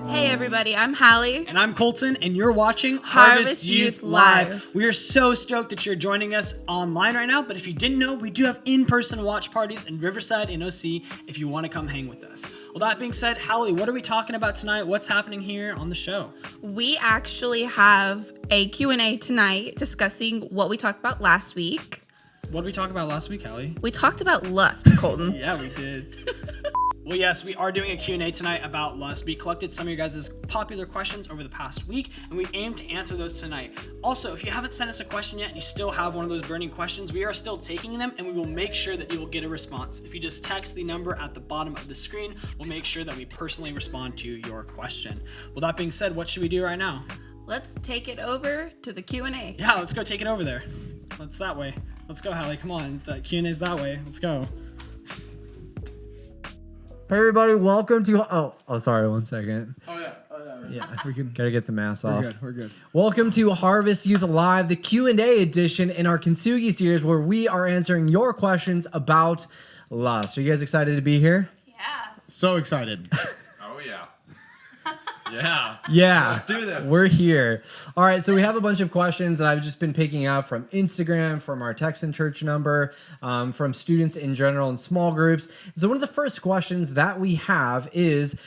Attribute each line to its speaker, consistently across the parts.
Speaker 1: Hey everybody, I'm Hallie.
Speaker 2: And I'm Colton, and you're watching
Speaker 1: Harvest Youth Live.
Speaker 2: We are so stoked that you're joining us online right now, but if you didn't know, we do have in-person watch parties in Riverside and OC if you want to come hang with us. Well, that being said, Hallie, what are we talking about tonight? What's happening here on the show?
Speaker 1: We actually have a Q&A tonight discussing what we talked about last week.
Speaker 2: What did we talk about last week, Hallie?
Speaker 1: We talked about lust, Colton.
Speaker 2: Yeah, we did. Well, yes, we are doing a Q&A tonight about lust. We collected some of your guys' popular questions over the past week, and we aim to answer those tonight. Also, if you haven't sent us a question yet and you still have one of those burning questions, we are still taking them, and we will make sure that you will get a response. If you just text the number at the bottom of the screen, we'll make sure that we personally respond to your question. Well, that being said, what should we do right now?
Speaker 1: Let's take it over to the Q&A.
Speaker 2: Yeah, let's go take it over there. That's that way. Let's go, Hallie. Come on. The Q&A's that way. Let's go.
Speaker 3: Hey everybody, welcome to sorry, 1 second.
Speaker 4: Yeah, we can.
Speaker 3: Gotta get the mask off.
Speaker 4: We're good.
Speaker 3: Welcome to Harvest Youth Live, the Q&A edition in our Kintsugi series where we are answering your questions about lust. Are you guys excited to be here?
Speaker 1: Yeah.
Speaker 4: So excited.
Speaker 5: Oh yeah. Yeah.
Speaker 3: Yeah.
Speaker 5: Let's do this.
Speaker 3: We're here. All right, so we have a bunch of questions that I've just been picking out from Instagram, from our Texan church number, from students in general in small groups. So one of the first questions that we have is,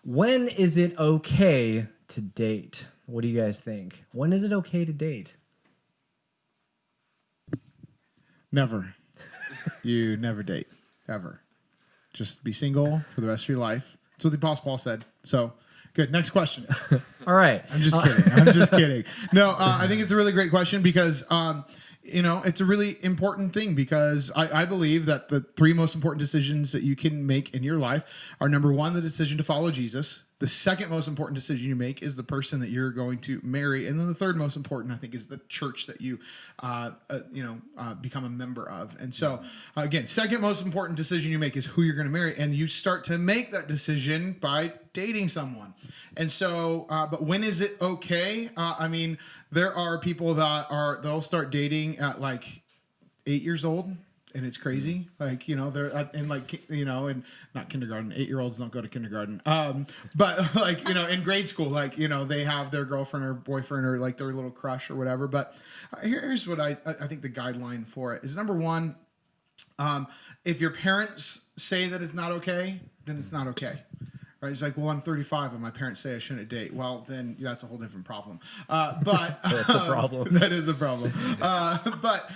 Speaker 3: when is it okay to date? What do you guys think? When is it okay to date?
Speaker 4: Never. You never date. Ever. Just be single for the rest of your life. That's what the Apostle Paul said. So Good. Next question.
Speaker 3: All right.
Speaker 4: I'm just kidding. I'm just kidding. No, I think it's a really great question because, it's a really important thing because I believe that the three most important decisions that you can make in your life are, number one, the decision to follow Jesus. The second most important decision you make is the person that you're going to marry. And then the third most important, I think, is the church that you, become a member of. And so, again, second most important decision you make is who you're going to marry. And you start to make that decision by dating someone. And so, but when is it okay? There are people they'll start dating at like 8 years old. And it's crazy. Like, they're in and not kindergarten. 8-year-olds don't go to kindergarten. But like, in grade school, like, they have their girlfriend or boyfriend or like their little crush or whatever. But here's what I think the guideline for it is. Number one, if your parents say that it's not okay, then it's not okay. Right? It's like, well, I'm 35 and my parents say I shouldn't date. Well, then that's a whole different problem. But
Speaker 3: that's a problem.
Speaker 4: That is a problem. But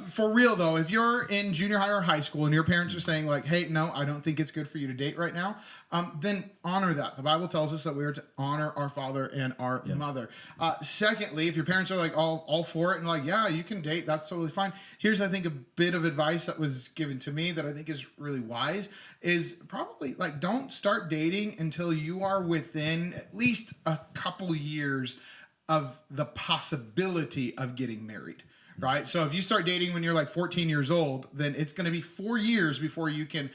Speaker 4: for real though, if you're in junior high or high school and your parents are saying like, hey, no, I don't think it's good for you to date right now, then honor that. The Bible tells us that we are to honor our father and our mother. Secondly, if your parents are like all for it and like, yeah, you can date, that's totally fine. Here's, I think, a bit of advice that was given to me that I think is really wise is probably like, don't start dating until you are within at least a couple years of the possibility of getting married. Right. So if you start dating when you're like 14 years old, then it's going to be 4 years before you can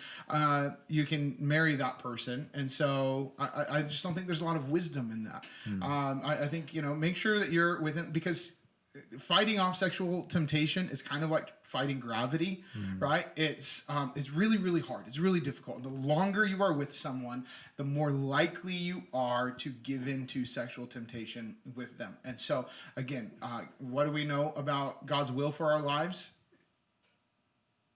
Speaker 4: marry that person. And so I just don't think there's a lot of wisdom in that. I think, make sure that you're within, because fighting off sexual temptation is kind of like fighting gravity, right? It's really, really hard. It's really difficult. And the longer you are with someone, the more likely you are to give in to sexual temptation with them. And so, again, what do we know about God's will for our lives?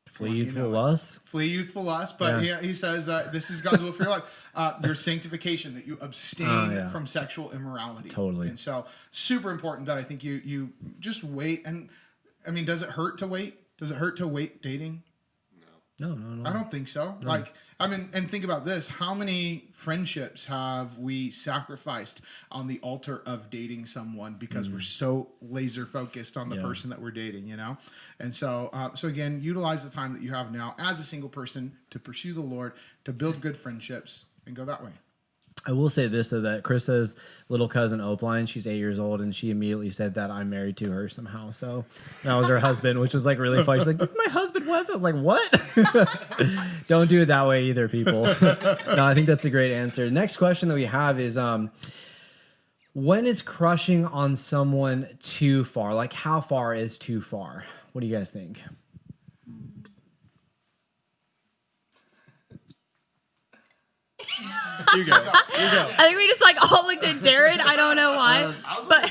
Speaker 3: Flee youthful lust.
Speaker 4: Flee youthful lust. But he says this is God's will for your life. Your sanctification, that you abstain from sexual immorality.
Speaker 3: Totally.
Speaker 4: And so super important that I think you just wait. And I mean, does it hurt to wait? Does it hurt to wait dating?
Speaker 3: No.
Speaker 4: I don't think so. No. And think about this. How many friendships have we sacrificed on the altar of dating someone because we're so laser focused on the person that we're dating, And so, again, utilize the time that you have now as a single person to pursue the Lord, to build good friendships, and go that way.
Speaker 3: I will say this, though, that Chris's little cousin Opaline, she's 8 years old, and she immediately said that I'm married to her somehow. So that was her husband, which was like really funny. She's like, this is my husband, Wes. I was like, what? Don't do it that way either, people. No, I think that's a great answer. Next question that we have is, when is crushing on someone too far? Like, how far is too far? What do you guys think?
Speaker 2: You go.
Speaker 1: I think we just like all looked at Jared. I don't know why. But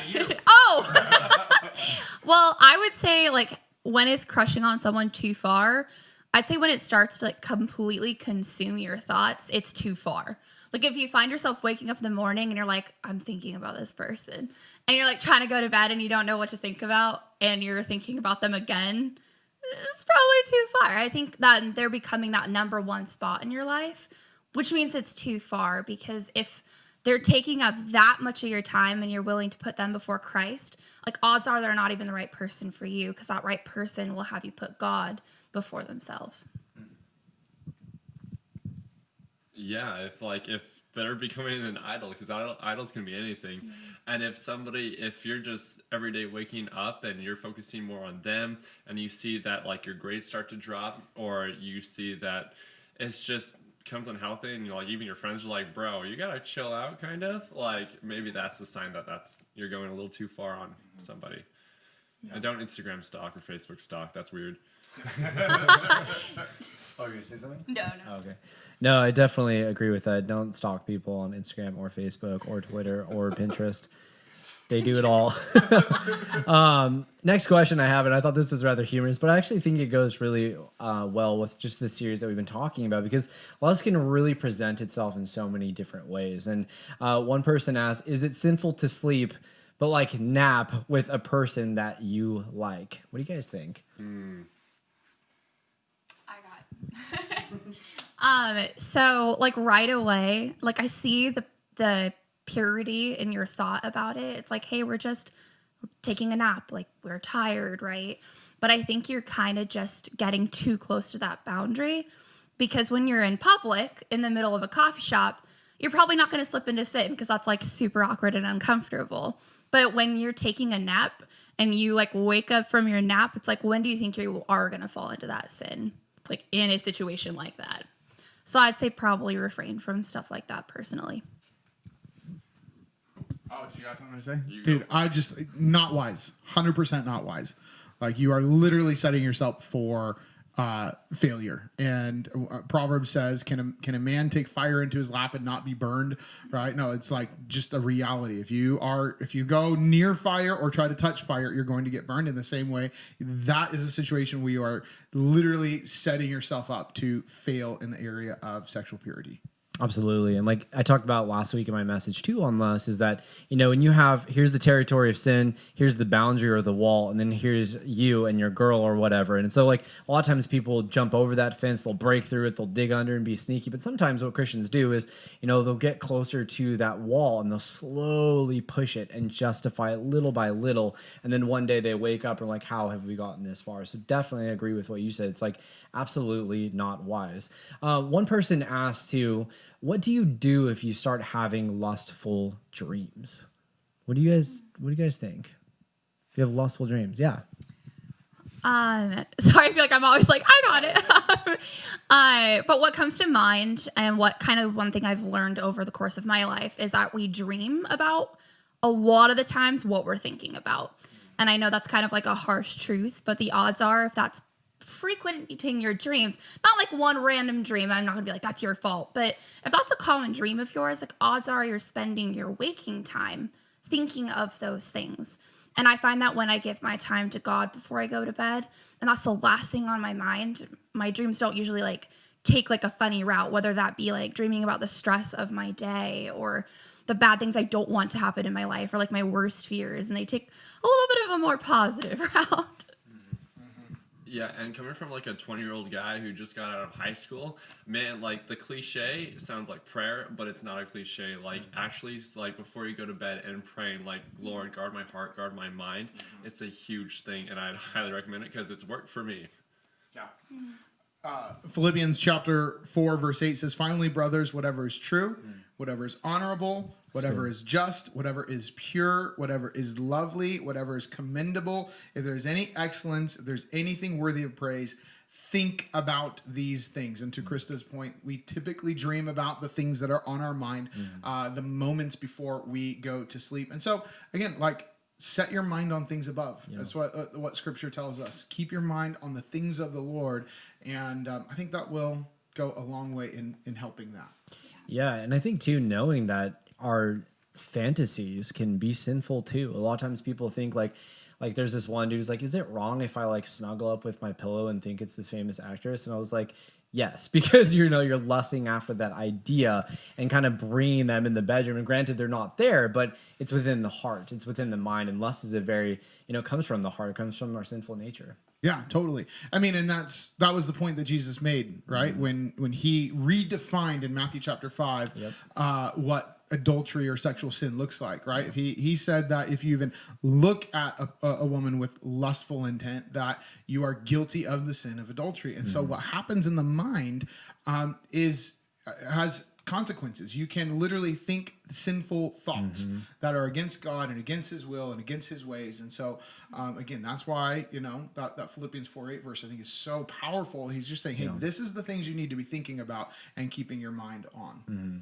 Speaker 1: well, I would say like when is crushing on someone too far? I'd say when it starts to like completely consume your thoughts, it's too far. Like if you find yourself waking up in the morning and you're like, I'm thinking about this person, and you're like trying to go to bed and you don't know what to think about, and you're thinking about them again, it's probably too far. I think that they're becoming that number one spot in your life, which means it's too far, because if they're taking up that much of your time and you're willing to put them before Christ, like odds are they're not even the right person for you, because that right person will have you put God before themselves.
Speaker 5: Yeah, if they're becoming an idol, because idols can be anything. Mm-hmm. And if you're just every day waking up and you're focusing more on them, and you see that like your grades start to drop, or you see that it's just becomes unhealthy, and like even your friends are like, bro, you gotta chill out, kind of like, maybe that's the sign that you're going a little too far on somebody. Yeah. And don't Instagram stalk or Facebook stalk. That's weird.
Speaker 3: Oh, you're gonna say something?
Speaker 1: No.
Speaker 3: Oh, okay. No, I definitely agree with that. Don't stalk people on Instagram or Facebook or Twitter or Pinterest. They do it all. Next question I have, and I thought this was rather humorous, but I actually think it goes really well with just the series that we've been talking about, because lust can really present itself in so many different ways. And one person asked, is it sinful to sleep, but like nap with a person that you like? What do you guys think?
Speaker 1: So like right away, like I see the purity in your thought about it. It's like, hey, we're just taking a nap, like we're tired, right? But I think you're kind of just getting too close to that boundary, because when you're in public in the middle of a coffee shop, you're probably not going to slip into sin because that's like super awkward and uncomfortable. But when you're taking a nap and you like wake up from your nap, it's like, when do you think you are going to fall into that sin? Like in a situation like that. So I'd say probably refrain from stuff like that personally.
Speaker 4: Oh, did you got something to say?
Speaker 5: You
Speaker 4: Dude,
Speaker 5: go.
Speaker 4: I just, not wise. 100% not wise. Like, you are literally setting yourself for failure. And Proverbs says, can a man take fire into his lap and not be burned? Right? No, it's like just a reality. If you go near fire or try to touch fire, you're going to get burned in the same way. That is a situation where you are literally setting yourself up to fail in the area of sexual purity.
Speaker 3: Absolutely. And like I talked about last week in my message too on lust, is that, when you have, here's the territory of sin, here's the boundary or the wall, and then here's you and your girl or whatever. And so like a lot of times people jump over that fence, they'll break through it, they'll dig under and be sneaky. But sometimes what Christians do is, they'll get closer to that wall and they'll slowly push it and justify it little by little. And then one day they wake up and like, how have we gotten this far? So definitely agree with what you said. It's like absolutely not wise. One person asked too, what do you do if you start having lustful dreams? What do you guys think? If you have lustful dreams, yeah.
Speaker 1: Sorry, I feel like I'm always like, I got it. But what comes to mind, and what kind of one thing I've learned over the course of my life, is that we dream about a lot of the times what we're thinking about. And I know that's kind of like a harsh truth, but the odds are, if that's frequenting your dreams, not like one random dream, I'm not gonna be like, that's your fault. But if that's a common dream of yours, like odds are you're spending your waking time thinking of those things. And I find that when I give my time to God before I go to bed, and that's the last thing on my mind, my dreams don't usually like take like a funny route, whether that be like dreaming about the stress of my day or the bad things I don't want to happen in my life, or like my worst fears, and they take a little bit of a more positive route.
Speaker 5: Yeah, and coming from like a 20-year-old guy who just got out of high school, man, like the cliche sounds like prayer, but it's not a cliche. Like actually, like before you go to bed and praying, like, Lord, guard my heart, guard my mind. It's a huge thing, and I'd highly recommend it because it's worked for me.
Speaker 4: Yeah. Philippians chapter 4, verse 8 says, finally, brothers, whatever is true, whatever is honorable, whatever is just, whatever is pure, whatever is lovely, whatever is commendable, if there's any excellence, if there's anything worthy of praise, think about these things. And to Krista's point, we typically dream about the things that are on our mind, the moments before we go to sleep. And so, again, like, set your mind on things above. Yeah. That's what Scripture tells us. Keep your mind on the things of the Lord, and I think that will go a long way in helping that.
Speaker 3: Yeah, and I think too, knowing that our fantasies can be sinful too. A lot of times people think like there's this one dude who's like, is it wrong if I like snuggle up with my pillow and think it's this famous actress? And I was like, yes, because you're lusting after that idea and kind of bringing them in the bedroom. And granted, they're not there, but it's within the heart, it's within the mind. And lust is a very, comes from the heart, comes from our sinful nature.
Speaker 4: Yeah, totally. I mean, and that was the point that Jesus made, right? Mm-hmm. When he redefined in Matthew chapter 5, what adultery or sexual sin looks like, right? If he said that if you even look at a woman with lustful intent, that you are guilty of the sin of adultery. And so what happens in the mind has consequences. You can literally think sinful thoughts that are against God and against his will and against his ways. And so, again, that's why, that Philippians 4:8 verse, I think, is so powerful. He's just saying, hey, this is the things you need to be thinking about and keeping your mind on.
Speaker 3: Mm-hmm.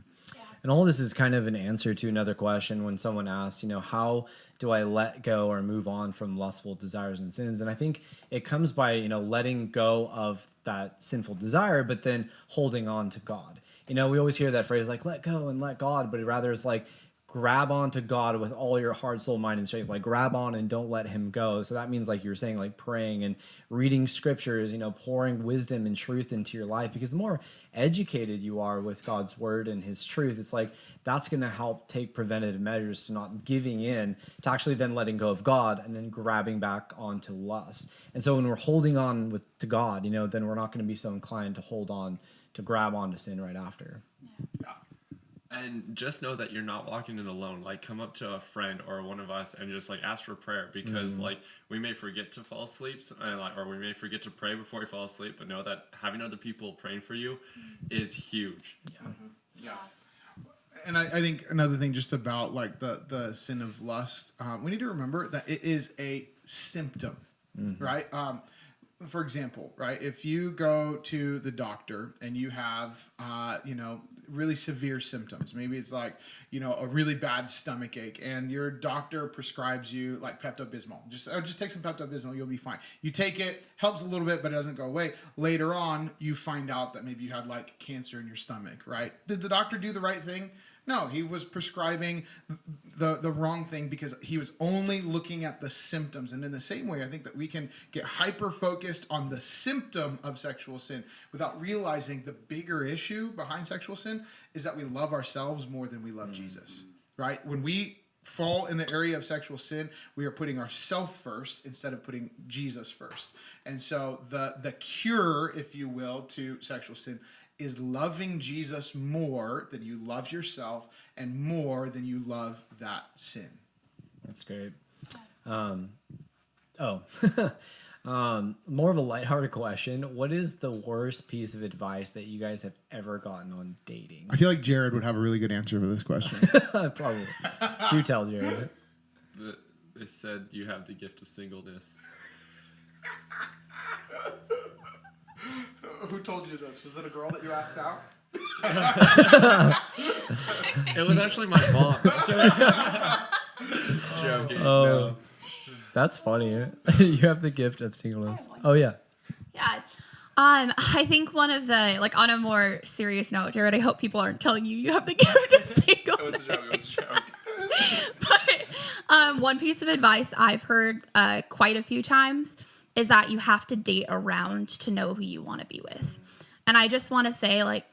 Speaker 3: And all this is kind of an answer to another question when someone asked, how do I let go or move on from lustful desires and sins? And I think it comes by, letting go of that sinful desire, but then holding on to God. We always hear that phrase like, let go and let God, but rather it's like, grab onto God with all your heart, soul, mind, and strength. Like grab on and don't let him go. So that means, like you were saying, like praying and reading scriptures, pouring wisdom and truth into your life. Because the more educated you are with God's word and his truth, it's like that's going to help take preventative measures to not giving in, to actually then letting go of God and then grabbing back onto lust. And so when we're holding on to God, then we're not going to be so inclined to hold on, to grab onto sin right after.
Speaker 4: Yeah.
Speaker 5: And just know that you're not walking in alone. Like, come up to a friend or one of us and just like ask for prayer, because like we may forget to fall asleep, or we may forget to pray before we fall asleep. But know that having other people praying for you is huge.
Speaker 4: Yeah. And I think another thing just about like the sin of lust, we need to remember that it is a symptom, right? For example, right, if you go to the doctor and you have, really severe symptoms, maybe it's like, a really bad stomach ache, and your doctor prescribes you like Pepto-Bismol. Just take some Pepto-Bismol, you'll be fine. You take it, helps a little bit, but it doesn't go away. Later on, you find out that maybe you had like cancer in your stomach, right? Did the doctor do the right thing? No, he was prescribing the wrong thing because he was only looking at the symptoms. And in the same way, I think that we can get hyper-focused on the symptom of sexual sin without realizing the bigger issue behind sexual sin is that we love ourselves more than we love Jesus, right? When we fall in the area of sexual sin, we are putting ourselves first instead of putting Jesus first. And so the cure, if you will, to sexual sin is loving Jesus more than you love yourself and more than you love that sin.
Speaker 3: That's great. More of a lighthearted question. What is the worst piece of advice that you guys have ever gotten on dating?
Speaker 4: I feel like Jared would have a really good answer for this question.
Speaker 3: Probably. Do tell, Jared.
Speaker 5: They said you have the gift of singleness.
Speaker 4: Who told you this? Was it a girl that you asked out?
Speaker 5: It was actually my mom. Just joking. No.
Speaker 3: That's funny. You have the gift of singleness. Oh, yeah.
Speaker 1: Yeah. I think one of the, like, on a more serious note, Jared, I hope people aren't telling you have the gift of singleness.
Speaker 5: It was a joke.
Speaker 1: But one piece of advice I've heard quite a few times is that you have to date around to know who you want to be with. And I just want to say, like,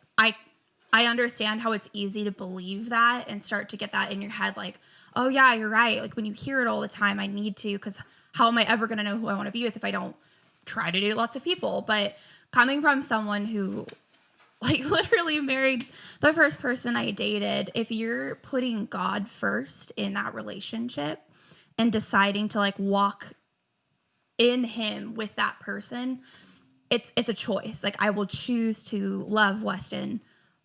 Speaker 1: I understand how it's easy to believe that and start to get that in your head, like, oh, yeah, you're right. Like, when you hear it all the time, I need to, because how am I ever going to know who I want to be with if I don't try to date lots of people? But coming from someone who, like, literally married the first person I dated, if you're putting God first in that relationship and deciding to, like, walk in him with that person, it's a choice. Like, I will choose to love Weston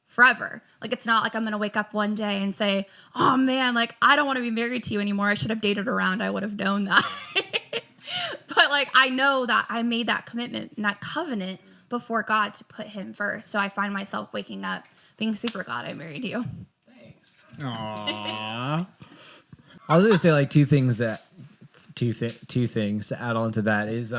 Speaker 1: forever. Like, it's not like I'm gonna wake up one day and say, oh man, like, I don't want to be married to you anymore. I should have dated around. I would have known that. But like, I know that I made that commitment and that covenant before God to put him first. So I find myself waking up being super glad I married you.
Speaker 5: Thanks.
Speaker 4: Aww.
Speaker 3: I was going to say like two things to add on to that is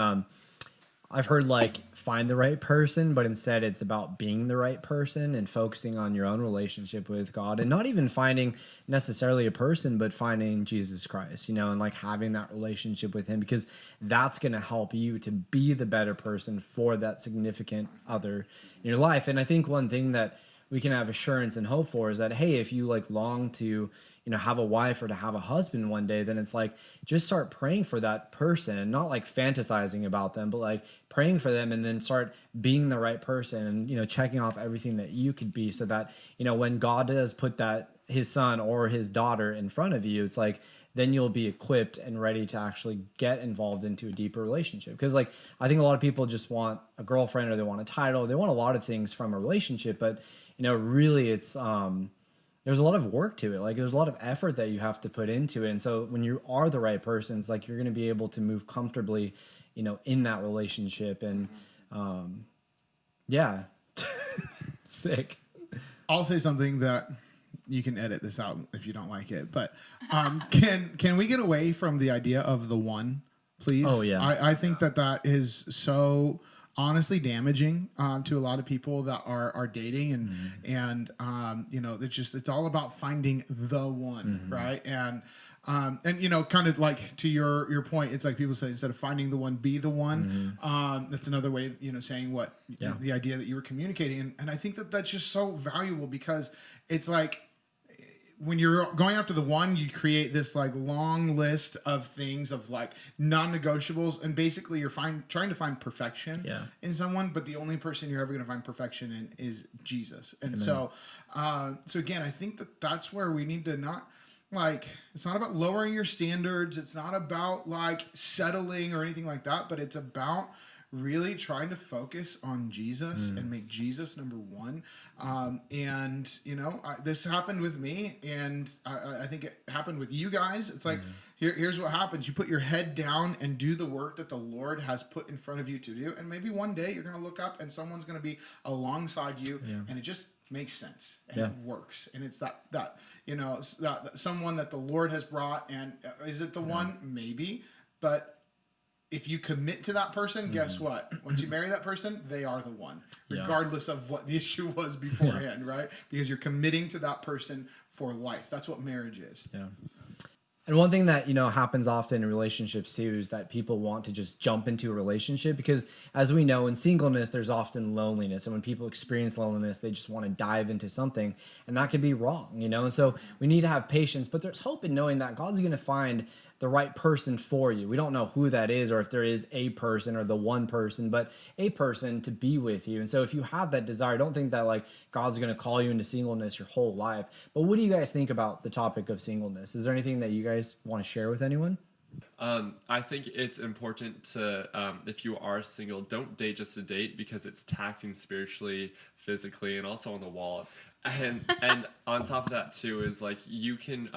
Speaker 3: I've heard like find the right person, but instead it's about being the right person and focusing on your own relationship with God, and not even finding necessarily a person, but finding Jesus Christ, and like having that relationship with him, because that's going to help you to be the better person for that significant other in your life. And I think one thing that we can have assurance and hope for is that, hey, if you like long to, have a wife or to have a husband one day, then it's like, just start praying for that person, not like fantasizing about them, but like praying for them, and then start being the right person and, checking off everything that you could be, so that, when God does put that his son or his daughter in front of you, it's like, then you'll be equipped and ready to actually get involved into a deeper relationship. Because like, I think a lot of people just want a girlfriend, or they want a title, they want a lot of things from a relationship, but really it's, there's a lot of work to it. Like, there's a lot of effort that you have to put into it. And so when you are the right person, it's like, you're going to be able to move comfortably, in that relationship. And, yeah, sick.
Speaker 4: I'll say something that you can edit this out if you don't like it, but can we get away from the idea of the one, please?
Speaker 3: Oh, yeah.
Speaker 4: I think that is so honestly damaging to a lot of people that are dating, and it's all about finding the one, right? And kind of like to your point, it's like people say, instead of finding the one, be the one. That's another way of saying what the idea that you were communicating, and I think that that's just so valuable, because it's like, when you're going after the one, you create this like long list of things of like non-negotiables, and basically you're trying to find perfection in someone, but the only person you're ever going to find perfection in is Jesus. And so again, I think that's where we need to not like, it's not about lowering your standards. It's not about like settling or anything like that, but it's about really trying to focus on Jesus and make Jesus number one. And, you know, this happened with me, and I think it happened with you guys. It's like, here's what happens. You put your head down and do the work that the Lord has put in front of you to do. And maybe one day you're going to look up and someone's going to be alongside you, and it just makes sense and it works. And it's that you know, that someone that the Lord has brought. And is it the one? Maybe. But if you commit to that person, guess what? Once you marry that person, they are the one, regardless of what the issue was beforehand, right? Because you're committing to that person for life. That's what marriage is.
Speaker 3: Yeah. And one thing that, you know, happens often in relationships too is that people want to just jump into a relationship because, as we know, in singleness, there's often loneliness. And when people experience loneliness, they just want to dive into something, and that could be wrong, you know? And so we need to have patience, but there's hope in knowing that God's going to find the right person for you. We don't know who that is, or if there is a person or the one person, but a person to be with you. And so if you have that desire, don't think that like God's going to call you into singleness your whole life. But what do you guys think about the topic of singleness? Is there anything that you guys want to share with anyone?
Speaker 5: I think it's important to, if you are single, don't date just to date, because it's taxing spiritually, physically, and also on the wallet. And on top of that too is like, you can,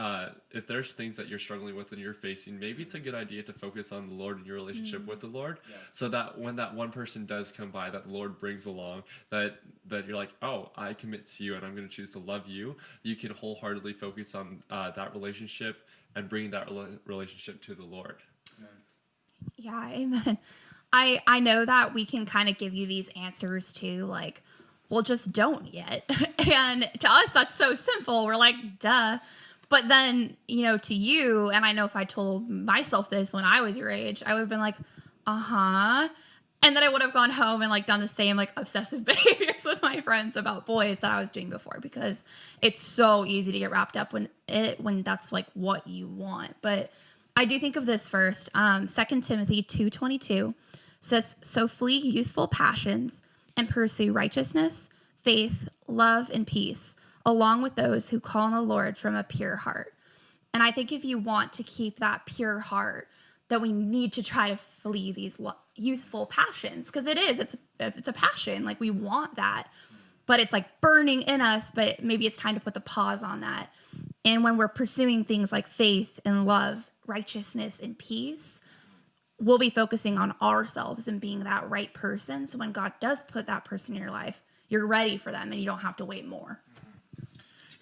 Speaker 5: if there's things that you're struggling with and you're facing, maybe it's a good idea to focus on the Lord and your relationship with the Lord, so that when that one person does come by that the Lord brings along, that you're like, oh, I commit to you and I'm going to choose to love you. You can wholeheartedly focus on that relationship and bring that relationship to the Lord.
Speaker 1: Yeah, amen. I know that we can kind of give you these answers too, like, well, just don't yet. And to us, that's so simple. We're like, duh. But then, you know, to you, and I know if I told myself this when I was your age, I would have been like, uh-huh. And then I would have gone home and like done the same like obsessive behaviors with my friends about boys that I was doing before, because it's so easy to get wrapped up when that's like what you want. But I do think of this first. 2 Timothy 2:22 says, so flee youthful passions and pursue righteousness, faith, love, and peace, along with those who call on the Lord from a pure heart. And I think if you want to keep that pure heart, that we need to try to flee these youthful passions, because it's a passion. Like, we want that, but it's like burning in us, but maybe it's time to put the pause on that. And when we're pursuing things like faith and love, righteousness and peace, we'll be focusing on ourselves and being that right person. So when God does put that person in your life, you're ready for them and you don't have to wait more.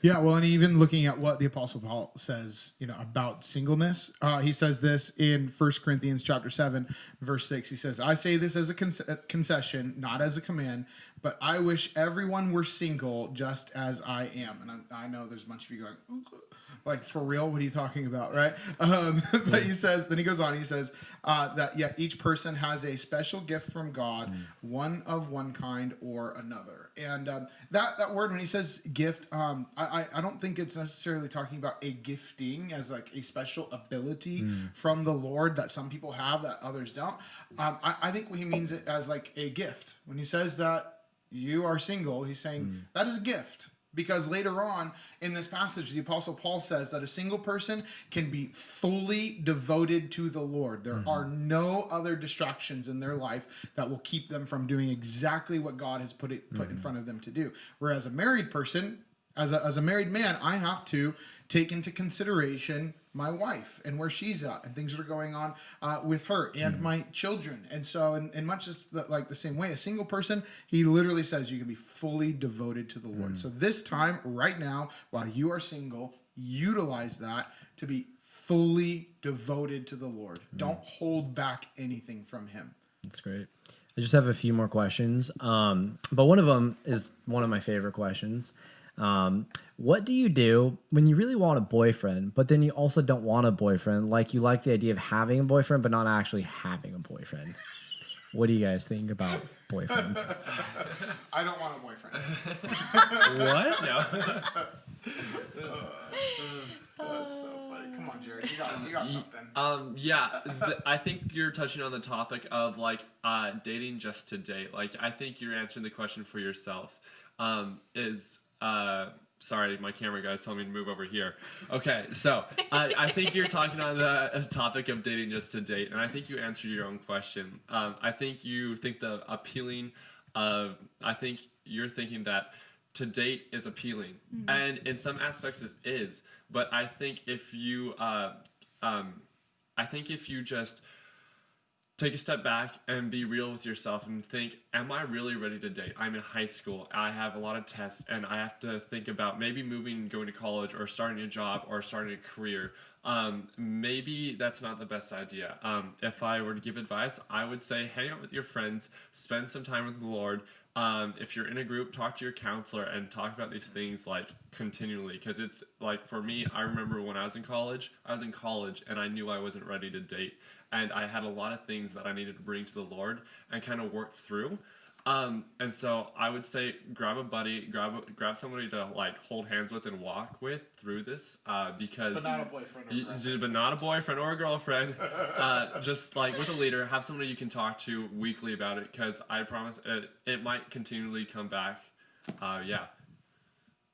Speaker 4: Yeah, well, and even looking at what the Apostle Paul says, you know, about singleness, he says this in 1 Corinthians chapter 7, verse 6. He says, I say this as a concession, not as a command, but I wish everyone were single just as I am. And I know there's a bunch of you going, like, for real? What are you talking about, right? But he says, then he goes on, he says that, each person has a special gift from God, one of one kind or another. And that word, when he says gift, I don't think it's necessarily talking about a gifting as like a special ability from the Lord that some people have that others don't. I think what he means it as like a gift. When he says that you are single, he's saying that is a gift. Because later on in this passage, the Apostle Paul says that a single person can be fully devoted to the Lord. There are no other distractions in their life that will keep them from doing exactly what God has put in front of them to do. Whereas a married person, as a married man, I have to take into consideration my wife and where she's at and things that are going on with her and my children. And so in much the same way, a single person, he literally says you can be fully devoted to the Lord. So this time, right now, while you are single, utilize that to be fully devoted to the Lord. Don't hold back anything from him.
Speaker 3: That's great. I just have a few more questions. But one of them is one of my favorite questions. What do you do when you really want a boyfriend, but then you also don't want a boyfriend? Like, you like the idea of having a boyfriend, but not actually having a boyfriend. What do you guys think about boyfriends?
Speaker 4: I don't want a boyfriend.
Speaker 5: What? No.
Speaker 4: You got something.
Speaker 5: I think you're touching on the topic of like dating just to date. Like I think you're answering the question for yourself. Sorry, my camera guy's telling me to move over here. Okay, so I think you're talking on the topic of dating just to date, and I think you answered your own question. I think you think the appealing of, I think you're thinking that to date is appealing, and in some aspects it is. But I think if you, just take a step back and be real with yourself and think, am I really ready to date? I'm in high school. I have a lot of tests and I have to think about maybe moving, going to college or starting a job or starting a career. Maybe that's not the best idea. If I were to give advice, I would say hang out with your friends, spend some time with the Lord. If you're in a group, talk to your counselor and talk about these things like continually. Because it's like for me, I remember when I was in college and I knew I wasn't ready to date. And I had a lot of things that I needed to bring to the Lord and kind of work through. And so I would say grab a buddy, grab somebody to like hold hands with and walk with through this, because
Speaker 4: But not a boyfriend or girlfriend.
Speaker 5: but not a boyfriend or a girlfriend. Just like with a leader, have somebody you can talk to weekly about it, because I promise it might continually come back.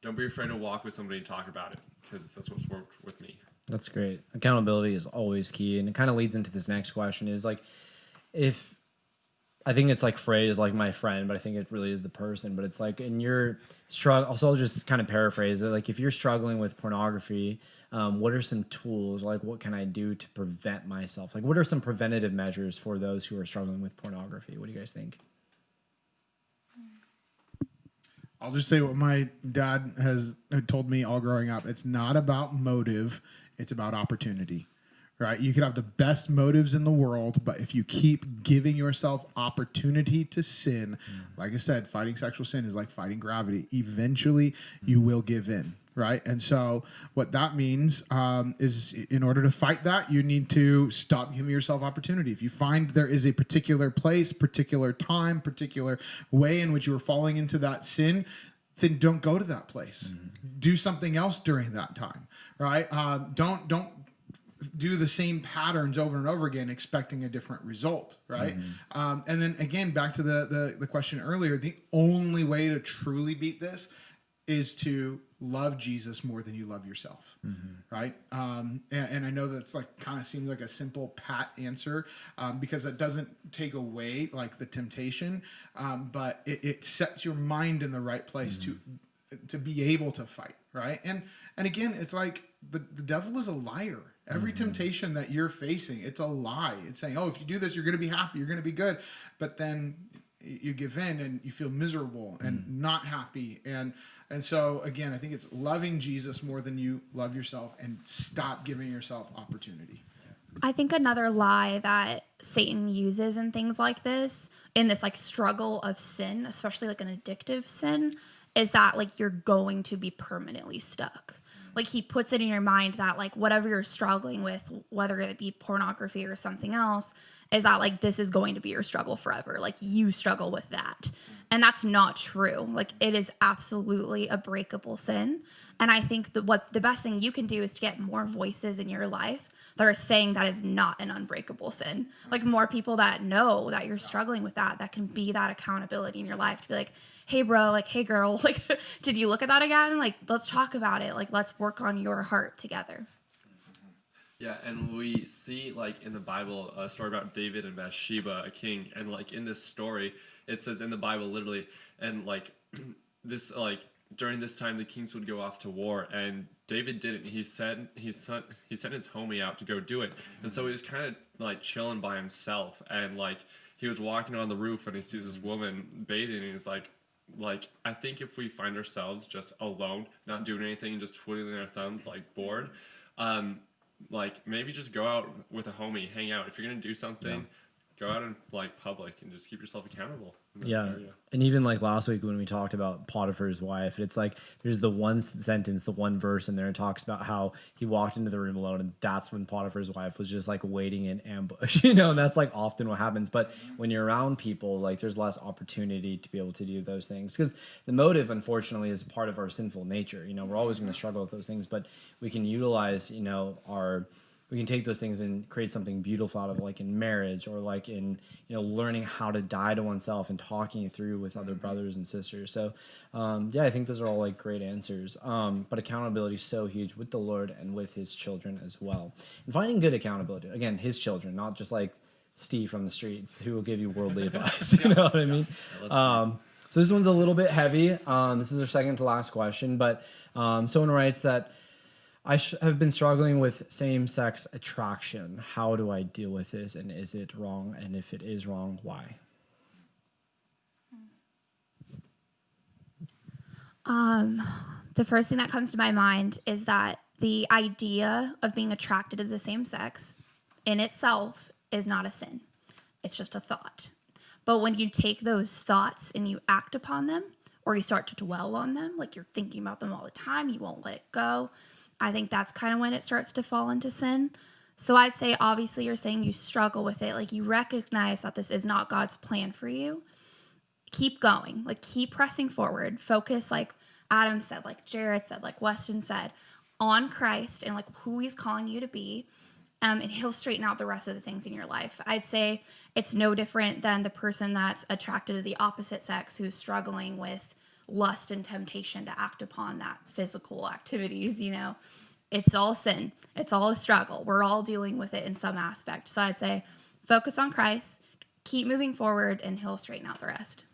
Speaker 5: Don't be afraid to walk with somebody and talk about it, because that's what's worked with me.
Speaker 3: That's great. Accountability is always key. And it kind of leads into this next question is like, if I think it's like phrased like my friend, but I think it really is the person, but it's like in your struggle. Also, I'll just kind of paraphrase it. Like if you're struggling with pornography, what are some tools? Like what can I do to prevent myself? Like what are some preventative measures for those who are struggling with pornography? What do you guys think?
Speaker 4: I'll just say what my dad had told me all growing up. It's not about motive. It's about opportunity, right? You could have the best motives in the world, but if you keep giving yourself opportunity to sin, like I said, fighting sexual sin is like fighting gravity. Eventually, you will give in, right? And so what that means is in order to fight that, you need to stop giving yourself opportunity. If you find there is a particular place, particular time, particular way in which you are falling into that sin, then don't go to that place. Do something else during that time, right? Don't do the same patterns over and over again, expecting a different result, right? And then again, back to the question earlier, the only way to truly beat this is to love Jesus more than you love yourself, right? And I know that's like kind of seems like a simple pat answer because it doesn't take away like the temptation, but it sets your mind in the right place to be able to fight, right? And again, it's like the devil is a liar. Every temptation that you're facing, it's a lie. It's saying, oh, if you do this, you're going to be happy, you're going to be good. But then you give in and you feel miserable and not happy. And so, again, I think it's loving Jesus more than you love yourself and stop giving yourself opportunity.
Speaker 1: I think another lie that Satan uses in things like this, in this like struggle of sin, especially like an addictive sin, is that like you're going to be permanently stuck. Like he puts it in your mind that like whatever you're struggling with, whether it be pornography or something else, is that like this is going to be your struggle forever. Like you struggle with that. And that's not true. Like it is absolutely a breakable sin. And I think that what the best thing you can do is to get more voices in your life that are saying that is not an unbreakable sin. Like more people that know that you're struggling with that can be that accountability in your life to be like, hey bro, like, hey girl, like, did you look at that again? Like, let's talk about it. Like, let's work on your heart together.
Speaker 5: Yeah, and we see, like, in the Bible, a story about David and Bathsheba, a king, and, like, in this story, it says in the Bible, literally, and, like, this, like, during this time, the kings would go off to war, and David didn't. He sent his homie out to go do it, and so he was kind of, like, chilling by himself, and, like, he was walking on the roof, and he sees this woman bathing, and he's like, I think if we find ourselves just alone, not doing anything, just twiddling our thumbs, like, bored, like maybe just go out with a homie, hang out. If you're gonna do something, go out in like public and just keep yourself accountable.
Speaker 3: And even like last week when we talked about Potiphar's wife, it's like there's the one sentence, the one verse in there, it talks about how he walked into the room alone, and that's when Potiphar's wife was just like waiting in ambush, you know, and that's like often what happens. But when you're around people, like there's less opportunity to be able to do those things, because the motive, unfortunately, is part of our sinful nature. You know, we're always going to struggle with those things, but we can utilize, you know, our we can take those things and create something beautiful out of, like in marriage, or like in, learning how to die to oneself and talking it through with other brothers and sisters. So yeah, I think those are all like great answers. But accountability is so huge with the Lord and with his children as well, and finding good accountability, again, his children, not just like Steve from the streets who will give you worldly advice. You know what I mean? So this one's a little bit heavy. This is our second to last question, but someone writes that I have been struggling with same-sex attraction. How do I deal with this, and is it wrong? And if it is wrong, why?
Speaker 1: The first thing that comes to my mind is that the idea of being attracted to the same sex in itself is not a sin. It's just a thought. But when you take those thoughts and you act upon them, or you start to dwell on them, like you're thinking about them all the time, you won't let it go, I think that's kind of when it starts to fall into sin. So I'd say, obviously, you're saying you struggle with it. Like, you recognize that this is not God's plan for you. Keep going. Like, keep pressing forward. Focus, like Adam said, like Jared said, like Weston said, on Christ and like who he's calling you to be. And he'll straighten out the rest of the things in your life. I'd say it's no different than the person that's attracted to the opposite sex who's struggling with lust and temptation to act upon that physical activities. It's all sin. It's all a struggle. We're all dealing with it in some aspect. So I'd say focus on Christ, keep moving forward, and he'll straighten out the rest.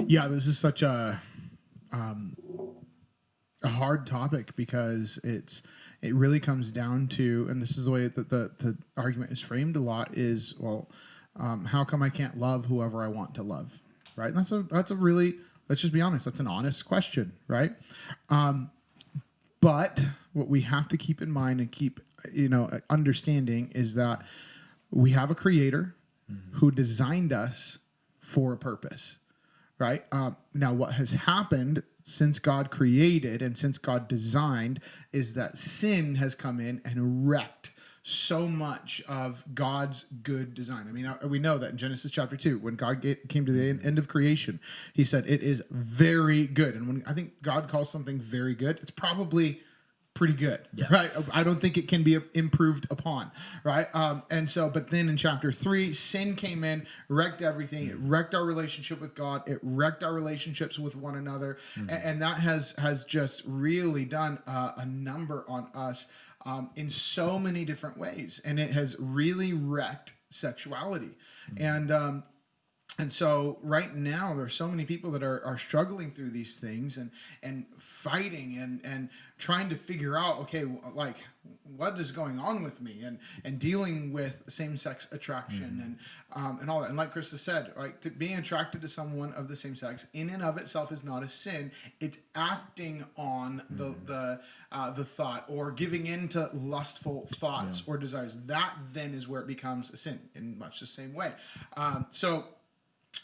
Speaker 4: Yeah, this is such a hard topic because it really comes down to, and this is the way that the argument is framed a lot, is, well, how come I can't love whoever I want to love, right? And that's a really, let's just be honest, that's an honest question, right? But what we have to keep in mind and keep understanding is that we have a creator who designed us for a purpose, right? Now, what has happened since God created and since God designed is that sin has come in and wrecked so much of God's good design. I mean, we know that in Genesis chapter 2, when God came to the end of creation, he said, it is very good. And when I think God calls something very good, it's probably pretty good, right? I don't think it can be improved upon, right? But then in chapter 3, sin came in, wrecked everything. It wrecked our relationship with God. It wrecked our relationships with one another. And that has just really done a number on us in so many different ways. And it has really wrecked sexuality. And so right now there's so many people that are struggling through these things and fighting and trying to figure out, okay, like, what is going on with me, and dealing with same-sex attraction and all that. And like Krista said, like, being attracted to someone of the same sex in and of itself is not a sin. It's acting on the thought or giving into lustful thoughts or desires. That then is where it becomes a sin in much the same way. So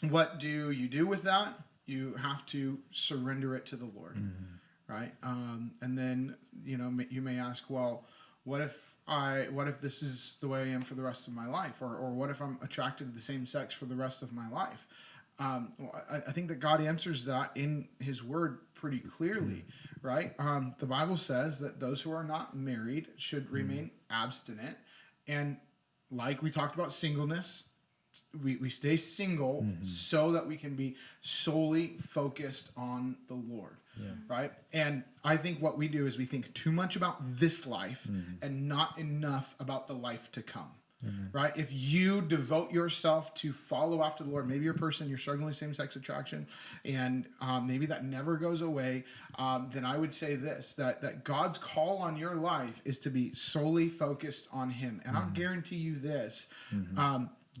Speaker 4: what do you do with that? You have to surrender it to the Lord, right? And then, you may ask, well, what if this is the way I am for the rest of my life? Or what if I'm attracted to the same sex for the rest of my life? I think that God answers that in his word pretty clearly, right? The Bible says that those who are not married should remain abstinent. And like we talked about singleness, we stay single so that we can be solely focused on the Lord, right? And I think what we do is we think too much about this life and not enough about the life to come, right? If you devote yourself to follow after the Lord, maybe you're a person, you're struggling with same-sex attraction, and maybe that never goes away, then I would say this, that God's call on your life is to be solely focused on him. And I'll guarantee you this,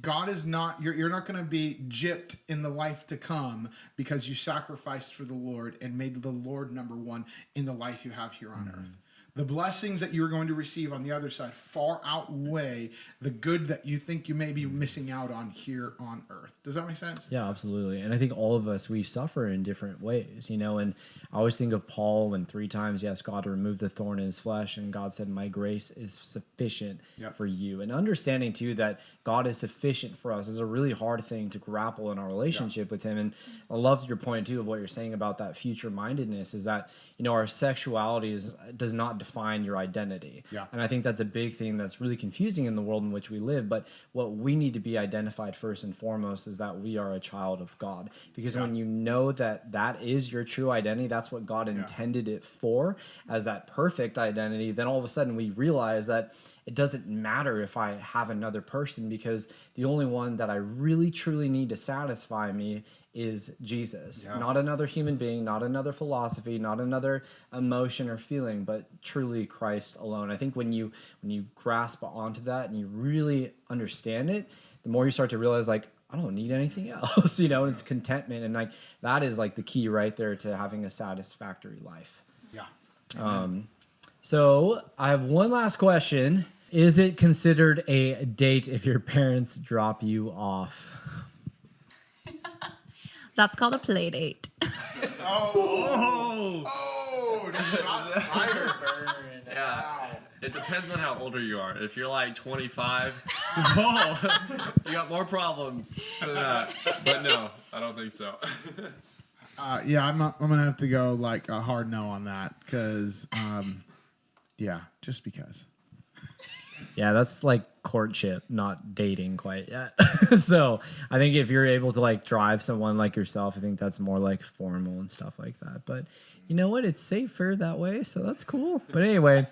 Speaker 4: God is not, you're not going to be gypped in the life to come because you sacrificed for the Lord and made the Lord number one in the life you have here on earth. The blessings that you're going to receive on the other side far outweigh the good that you think you may be missing out on here on earth. Does that make sense?
Speaker 3: Yeah, absolutely. And I think all of us, we suffer in different ways, and I always think of Paul when 3 times he asked God to remove the thorn in his flesh, and God said, my grace is sufficient for you. And understanding too that God is sufficient for us is a really hard thing to grapple in our relationship with him. And I love your point too of what you're saying about that future mindedness is that, our sexuality does not define your identity.
Speaker 4: Yeah.
Speaker 3: And I think that's a big thing that's really confusing in the world in which we live. But what we need to be identified first and foremost is that we are a child of God. Because when you know that that is your true identity, that's what God intended it for, as that perfect identity, then all of a sudden we realize that it doesn't matter if I have another person, because the only one that I really truly need to satisfy me is Jesus. Not another human being, not another philosophy, not another emotion or feeling, but truly Christ alone. I think when you grasp onto that and you really understand it, the more you start to realize, like, I don't need anything else, and it's contentment. And like, that is like the key right there to having a satisfactory life.
Speaker 4: Yeah.
Speaker 3: So I have one last question. Is it considered a date if your parents drop you off?
Speaker 1: That's called a play date.
Speaker 4: Oh, shots fired.
Speaker 5: Yeah. It depends on how older you are. If you're like 25, you got more problems than that. But no, I don't think so.
Speaker 4: Yeah, I'm gonna have to go like a hard no on that because, yeah, just because.
Speaker 3: Yeah, that's like courtship, not dating quite yet. So I think if you're able to like drive someone like yourself, I think that's more like formal and stuff like that. But you know what? It's safer that way, so that's cool. But anyway,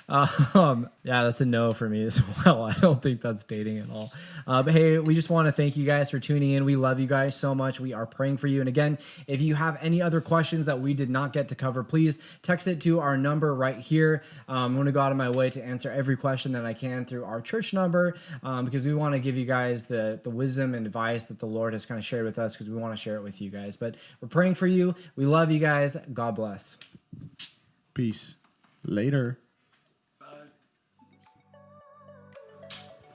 Speaker 3: yeah, that's a no for me as well. I don't think that's dating at all. But hey, we just want to thank you guys for tuning in. We love you guys so much. We are praying for you. And again, if you have any other questions that we did not get to cover, please text it to our number right here. I'm going to go out of my way to answer every question that I can through our church number, because we want to give you guys the wisdom and advice that the Lord has kind of shared with us, because we want to share it with you guys. But we're praying for you. We love you guys. God bless.
Speaker 4: Peace. Later.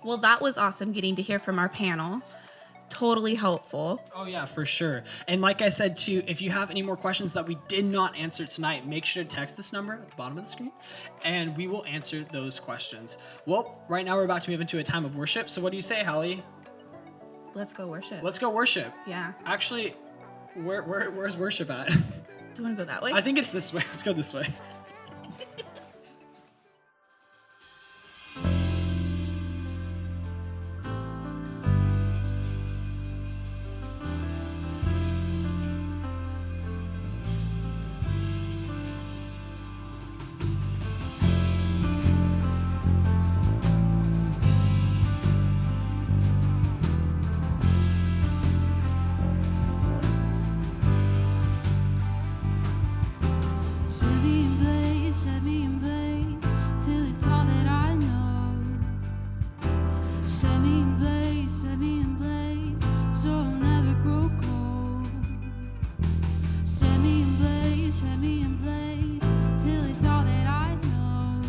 Speaker 6: Well, that was awesome getting to hear from our panel. Totally helpful.
Speaker 2: Oh, yeah, for sure. And like I said, too, if you have any more questions that we did not answer tonight, make sure to text this number at the bottom of the screen, and we will answer those questions. Well, right now we're about to move into a time of worship. So what do you say, Hallie?
Speaker 6: Let's go worship.
Speaker 2: Let's go worship.
Speaker 6: Yeah.
Speaker 2: Actually, where's worship at?
Speaker 6: Do you want to go that way?
Speaker 2: I think it's this way. Let's go this way.
Speaker 7: Set me in place, till it's all that I know. Set me in place, so I'll never grow cold. Set me in place, till it's all that I know.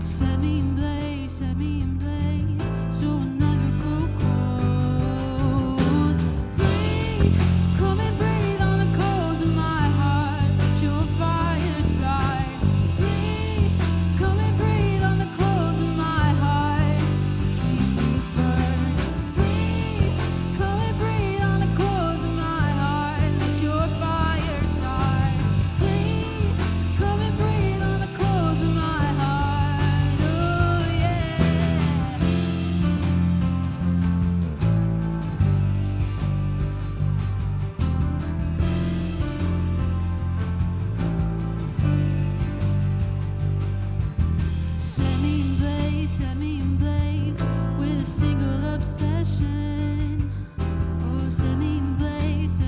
Speaker 7: Set me in place, so I'll never grow cold. Breathe, come and breathe on the coals of my heart. Let your fire start. Breathe, come and breathe on the coals of my heart. Keep me burning. Breathe, come and breathe on the coals of my heart. Let your fire start. Breathe, come and breathe on the coals of my heart. Oh yeah. Set me in place with a single obsession. Oh, set me in place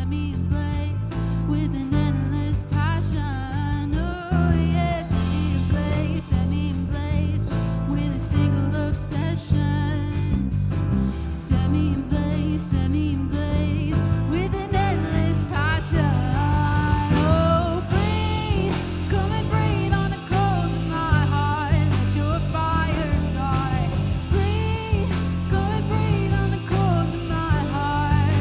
Speaker 7: with an endless passion. Oh, yeah, set me in place with a single obsession. Set me in place with an endless passion. Oh, breathe, come and breathe on the coals of my heart. Let your fire start. Breathe, come and breathe on the coals of my heart.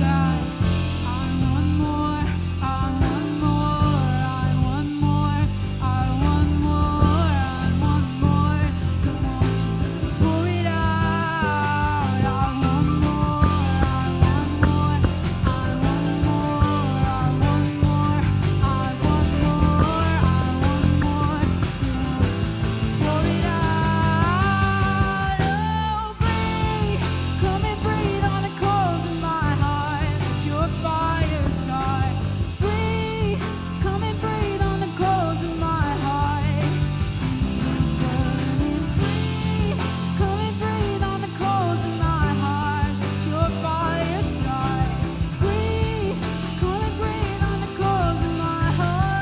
Speaker 7: God. I want more, I want more, I want more, I want more, I want more. So won't you pour it out? I want more, I want more, I want more, I want more, I want more, I want more. So won't you pour it out? Oh, breathe, come and breathe on the coals of my heart. Let your fire start. Breathe, come and breathe on the coals of my heart. Burning, breathe, come and breathe on the coals of my heart. Let your fire start. Breathe, come and breathe on the coals of my heart.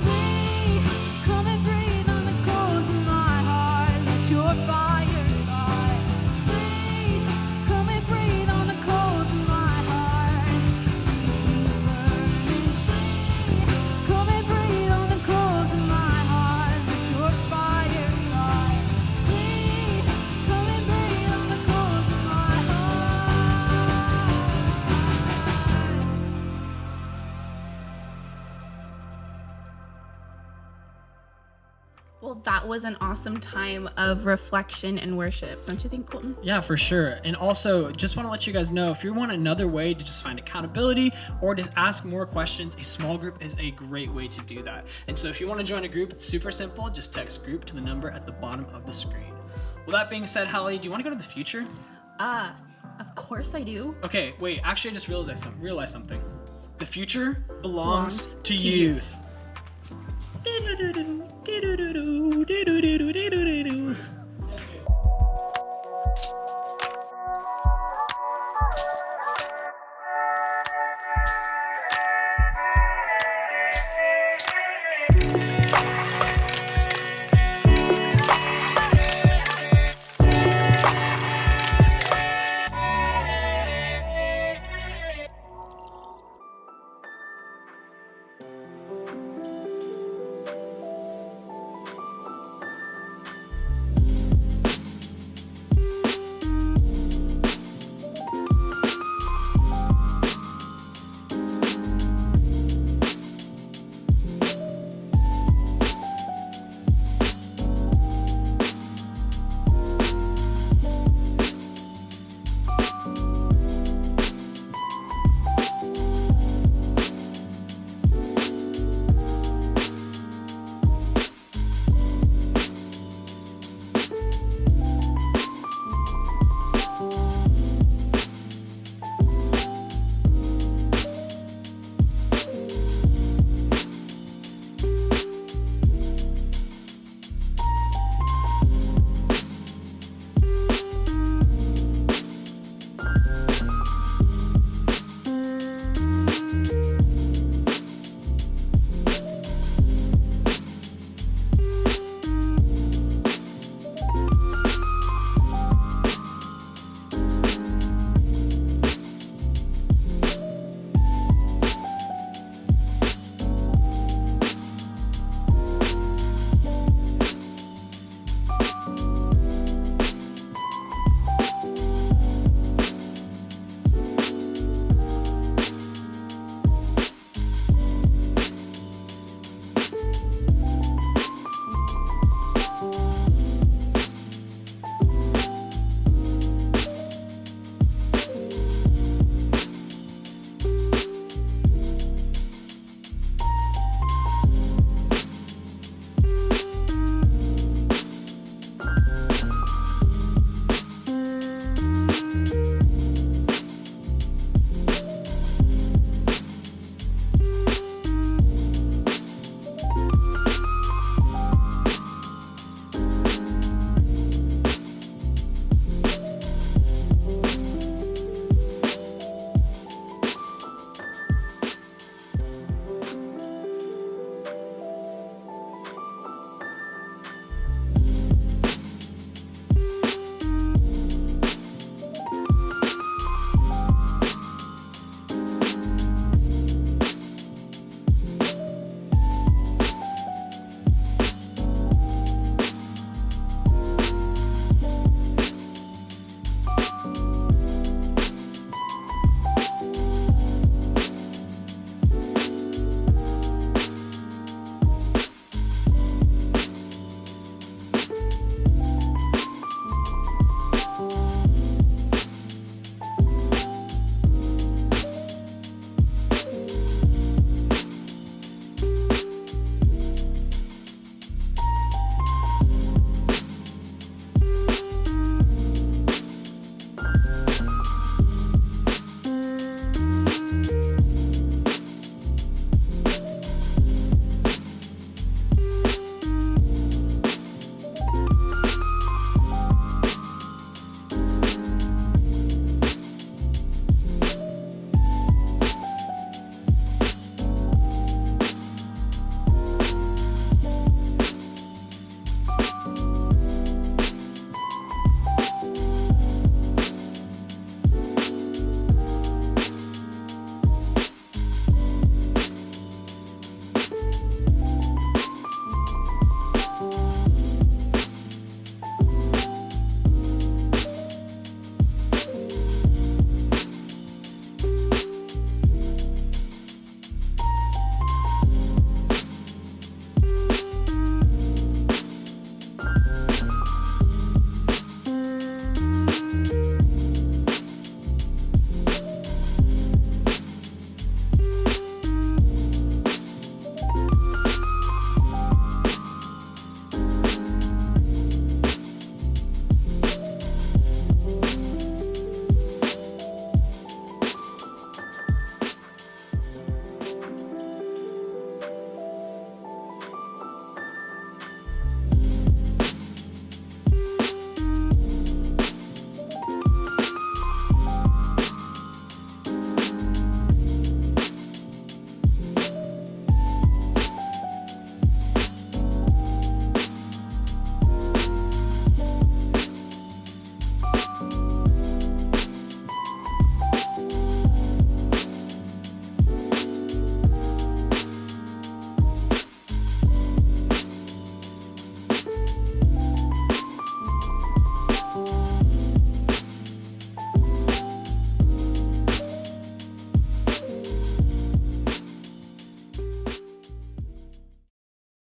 Speaker 7: Breathe, come and breathe on the coals of my heart. Let your fire start. Breathe, come and breathe on the coals of my heart. Burning, breathe, come and breathe on the coals of my heart. Let your fire start. Breathe, come and breathe on the coals of my heart.
Speaker 6: Well, that was an awesome time of reflection and worship. Don't you think, Colton?
Speaker 2: Yeah, for sure. And also, just want to let you guys know, if you want another way to just find accountability or to ask more questions, a small group is a great way to do that. And so if you want to join a group, it's super simple. Just text group to the number at the bottom of the screen. Well, that being said, Hallie, do you want to go to the future?
Speaker 6: Of course I do.
Speaker 2: Okay, wait, actually I just realized something. The future belongs
Speaker 6: Belongs
Speaker 2: to
Speaker 6: to
Speaker 2: youth.